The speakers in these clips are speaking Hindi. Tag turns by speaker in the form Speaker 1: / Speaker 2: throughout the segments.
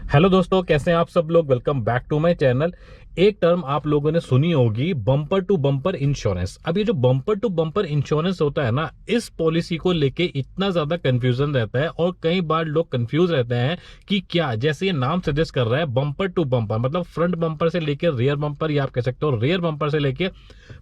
Speaker 1: हेलो दोस्तों, कैसे हैं आप सब लोग। Welcome back to my channel. एक टर्म आप लोगों ने सुनी होगी, बम्पर टू बम्पर इंश्योरेंस। अब ये जो बम्पर टू बम्पर इंश्योरेंस होता है ना, इस पॉलिसी को लेके इतना ज्यादा कंफ्यूजन रहता है और कई बार लोग कंफ्यूज रहते हैं कि क्या, जैसे ये नाम सजेस्ट कर रहा है बम्पर टू बम्पर, मतलब फ्रंट बम्पर से लेके रियर बम्पर, या आप कह सकते हो रियर बम्पर से लेके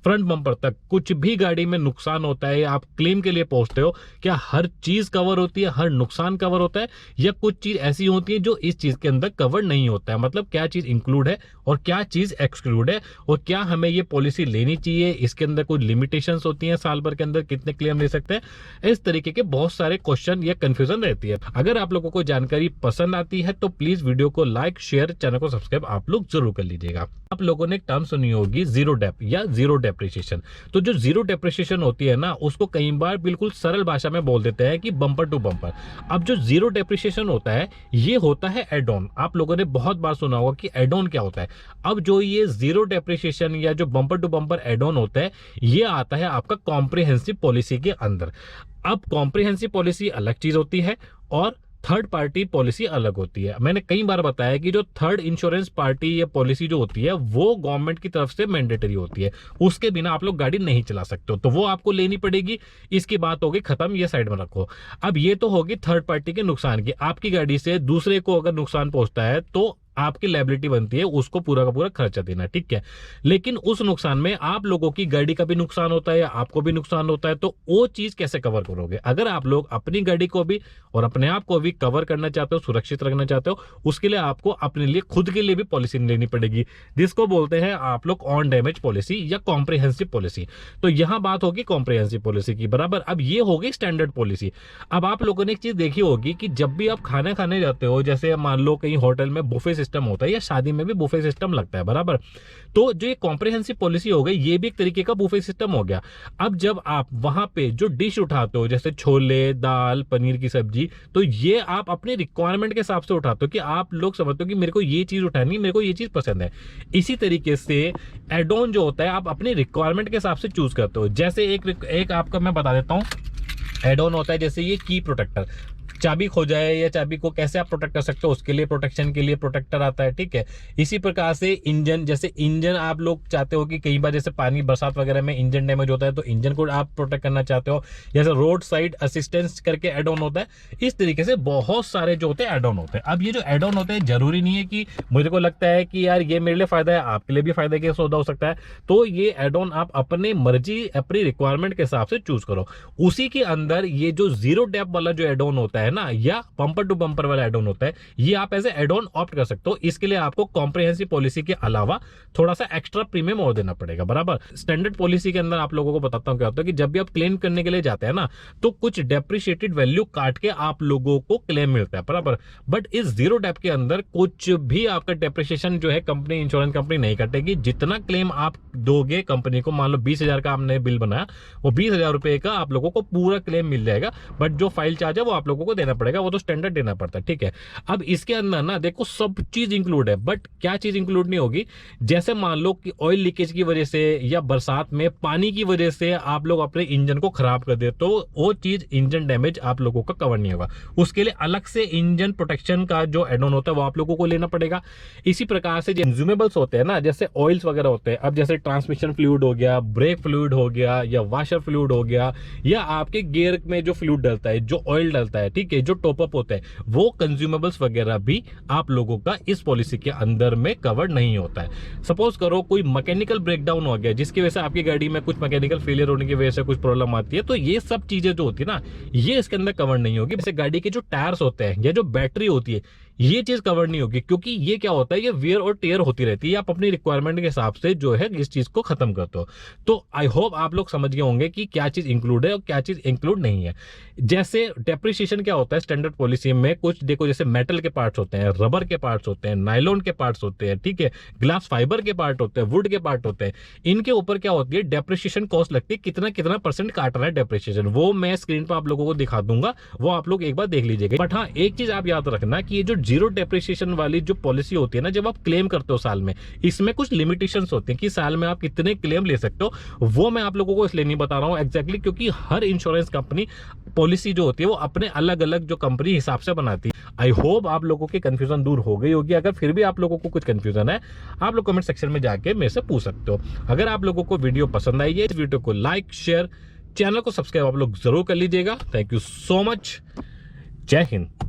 Speaker 1: फ्रंट बम्पर तक कुछ भी गाड़ी में नुकसान होता है, आप क्लेम के लिए पहुंचते हो, क्या हर चीज कवर होती है, हर नुकसान कवर होता है, या कुछ चीज ऐसी होती है जो इस चीज के अंदर कवर नहीं होता है। मतलब क्या चीज इंक्लूड है और क्या चीज एक्सक्लूड है, और क्या हमें ये पॉलिसी लेनी चाहिए, इसके अंदर कुछ लिमिटेशंस होती हैं, साल भर के अंदर कितने क्लेम ले सकते हैं। इस तरीके के बहुत सारे क्वेश्चन या कंफ्यूजन रहती है। अगर आप लोगों को जानकारी पसंद आती है तो प्लीज वीडियो को लाइक, शेयर, चैनल को सब्सक्राइब आप लोग जरूर कर लीजिएगा। आप लोगों ने एक टर्म सुनी होगी, जीरो डेप या जीरो डेप्रिसिएशन। तो जो जीरो डेप्रिसिएशन होती है ना, उसको कई बार बिल्कुल सरल भाषा में बोल देते हैं कि बम्पर टू बम्पर। अब जो जीरो डेप्रिसिएशन होता है, ये होता है एड ऑन। आप लोगों ने बहुत बार सुना होगा कि एड ऑन क्या होता है। अब जो ये जीरो डेप्रिसिएशन या जो bumper to bumper add on होता है, ये आता है आपका कॉम्प्रिहेंसिव पॉलिसी के अंदर। अब कॉम्प्रिहेंसिव पॉलिसी अलग चीज होती है और थर्ड पार्टी पॉलिसी अलग होती है। मैंने कई बार बताया कि जो थर्ड इंश्योरेंस पार्टी या पॉलिसी जो होती है, वो गवर्नमेंट की तरफ से मैंडेटरी होती है। उसके बिना आप लोग गाड़ी नहीं चला सकते हो, तो वो आपको लेनी पड़ेगी। इसकी बात होगी खत्म, ये साइड में रखो। अब ये तो होगी थर्ड पार्टी के नुकसान की। आपकी गाड़ी से दूसरे को अगर नुकसान पहुंचता है तो आपकी लायबिलिटी बनती है उसको पूरा का पूरा खर्चा देना, ठीक है। लेकिन उस नुकसान में आप लोगों की गाड़ी का भी नुकसान होता है या आपको भी नुकसान होता है, तो वो चीज कैसे कवर करोगे। अगर आप लोग अपनी गाड़ी को भी और अपने आप को भी कवर करना चाहते हो, सुरक्षित रखना चाहते हो, उसके लिए आपको अपने लिए खुद के लिए भी पॉलिसी लेनी पड़ेगी, जिसको बोलते हैं आप लोग ऑन डैमेज पॉलिसी या कॉम्प्रिहेंसिव पॉलिसी। तो यहां बात होगी कॉम्प्रिहेंसिव पॉलिसी की बराबर। अब ये होगी स्टैंडर्ड पॉलिसी। अब आप लोगों ने एक चीज देखी होगी कि जब भी आप खाना खाने जाते हो, जैसे मान लो कहीं होटल में बुफे सिस्टम होता है या शादी में भी बुफे सिस्टम लगता है बराबर। तो जो ये कॉम्प्रिहेंसिव पॉलिसी हो गई, ये भी एक तरीके का बुफे सिस्टम हो गया। अब जब आप वहां पे जो डिश उठाते हो, जैसे छोले, दाल, पनीर की सब्जी, तो ये आप अपने रिक्वायरमेंट के हिसाब से उठाते हो कि आप लोग समझते हो कि मेरे को ये चीज उठानी है, मेरे को ये चीज पसंद है। इसी तरीके से एड ऑन जो होता है, आप अपने रिक्वायरमेंट के हिसाब से चूज करते हो। जैसे एक आपका मैं बता देता हूं, एड ऑन होता है जैसे ये की प्रोटेक्टर। चाबी खो जाए या चाबी को कैसे आप प्रोटेक्ट कर सकते हो, उसके लिए प्रोटेक्शन के लिए प्रोटेक्टर आता है, ठीक है। इसी प्रकार से इंजन, जैसे इंजन आप लोग चाहते हो कि कई बार जैसे पानी बरसात वगैरह में इंजन डैमेज होता है, तो इंजन को आप प्रोटेक्ट करना चाहते हो। जैसे रोड साइड असिस्टेंस करके एड ऑन होता है। इस तरीके से बहुत सारे जो होते हैं एड ऑन होते हैं। अब ये जो एड ऑन होते हैं, जरूरी नहीं है कि मुझे को लगता है कि यार ये मेरे लिए फायदा है, आपके लिए भी फायदा के सौदा हो सकता है। तो ये एड ऑन आप अपने मर्जी, अपनी रिक्वायरमेंट के हिसाब से चूज करो। उसी के अंदर ये जो जीरो डेप वाला जो एड ऑन होता है ना, या बम्पर टू बम्पर वाला एड ऑन होता है, ये आप as a add on opt कर सकते हो। इसके लिए आपको कॉम्प्रिहेंसिव पॉलिसी के अलावा थोड़ा सा एक्स्ट्रा प्रीमियम और देना पड़ेगा बराबर। स्टैंडर्ड पॉलिसी के अंदर आप लोगों को बताता हूं क्या होता है कि जब भी आप क्लेम करने के लिए जाते हैं ना, तो कुछ डेप्रिशिएटेड वैल्यू काट के आप लोगों को क्लेम मिलता है बराबर। बट इस जीरो डेप के अंदर कुछ भी आपका डेप्रिशिएशन जो है कंपनी, इंश्योरेंस कंपनी नहीं काटेगी। जितना क्लेम आप दोगे कंपनी को, मान लो 20,000 का आपने बिल बनाया, वो 20,000 रुपए का आप लोगों को पूरा क्लेम मिल जाएगा। बट जो फाइल चार्ज है वो आप लोगों को देना पड़ेगा, वो तो स्टैंडर्ड देना पड़ता है, ठीक है। अब इसके अंदर ना देखो, सब चीज इंक्लूड है, बट क्या चीज इंक्लूड नहीं होगी। जैसे मान लो कि ऑयल लीकेज की वजह से या बरसात में पानी की वजह से आप लोग अपने इंजन को खराब कर दे, तो वो चीज इंजन डैमेज आप लोगों का कवर नहीं होगा। उसके लिए अलग से इंजन प्रोटेक्शन का जो एड ऑन होता है वो आप लोगों को लेना पड़ेगा। इसी प्रकार से जो कंज्यूमेबल्स होते हैं ना, जैसे ऑयल्स वगैरह होते हैं, अब जैसे ट्रांसमिशन फ्लूइड हो गया, ब्रेक फ्लूइड हो गया, या वाशर फ्लूइड हो गया, या आपके गियर में जो फ्लूइड डलता है, जो ऑयल डलता है, ठीक है, जो टॉपअप होता है, वो कंज्यूमेबल्स वगैरह भी आप लोगों का इस पॉलिसी के अंदर में कवर नहीं होता है। सपोज करो कोई मैकेनिकल ब्रेकडाउन हो गया, जिसकी वजह से आपकी गाड़ी में कुछ मैकेनिकल फेलियर होने की वजह से कुछ प्रॉब्लम आती है, तो ये सब चीजें जो होती है ना, ये इसके अंदर कवर नहीं होगी। जैसे गाड़ी के जो टायर्स होते हैं या जो बैटरी होती है, ये चीज कवर नहीं होगी, क्योंकि ये क्या होता है, ये वियर और टेयर होती रहती है। आप अपनी रिक्वायरमेंट के हिसाब से जो है इस चीज को खत्म करते हो। तो आई होप आप लोग समझ गए होंगे कि क्या चीज इंक्लूड है और क्या चीज इंक्लूड नहीं है। जैसे डेप्रिसिएशन क्या होता है स्टैंडर्ड पॉलिसी में, कुछ देखो, जैसे मेटल के पार्ट्स होते हैं, रबर के पार्ट्स होते हैं, नायलॉन के पार्ट्स होते हैं, ठीक है, ग्लास फाइबर के पार्ट होते हैं, वुड के पार्ट होते हैं। इनके ऊपर क्या होती है, डेप्रिसिएशन कॉस्ट लगती है, कितना कितना परसेंट काट रहा है डेप्रिसिएशन, वो मैं स्क्रीन पर आप लोगों को दिखा दूंगा, वो आप लोग एक बार देख लीजिएगा। बट हाँ, एक चीज आप याद रखना कि ये जो जीरो डेप्रिसिएशन वाली जो पॉलिसी होती है ना, जब आप क्लेम करते हो साल में, इसमें कुछ लिमिटेशंस होते हैं कि साल में आप कितने क्लेम ले सकते हो। वो मैं आप लोगों को इसलिए नहीं बता रहा हूं एग्जैक्टली, क्योंकि हर इंश्योरेंस कंपनी पॉलिसी जो होती है वो अपने अलग अलग जो कंपनी हिसाब से बनाती है। आई होप आप लोगों की कंफ्यूजन दूर हो गई होगी। अगर फिर भी आप लोगों को कुछ कंफ्यूजन है, आप लोग कमेंट सेक्शन में जाके मेरे से पूछ सकते हो। अगर आप लोगों को वीडियो पसंद आई है, इस वीडियो को लाइक शेयर, चैनल को सब्सक्राइब आप लोग जरूर कर लीजिएगा। Thank you so much. जय हिंद।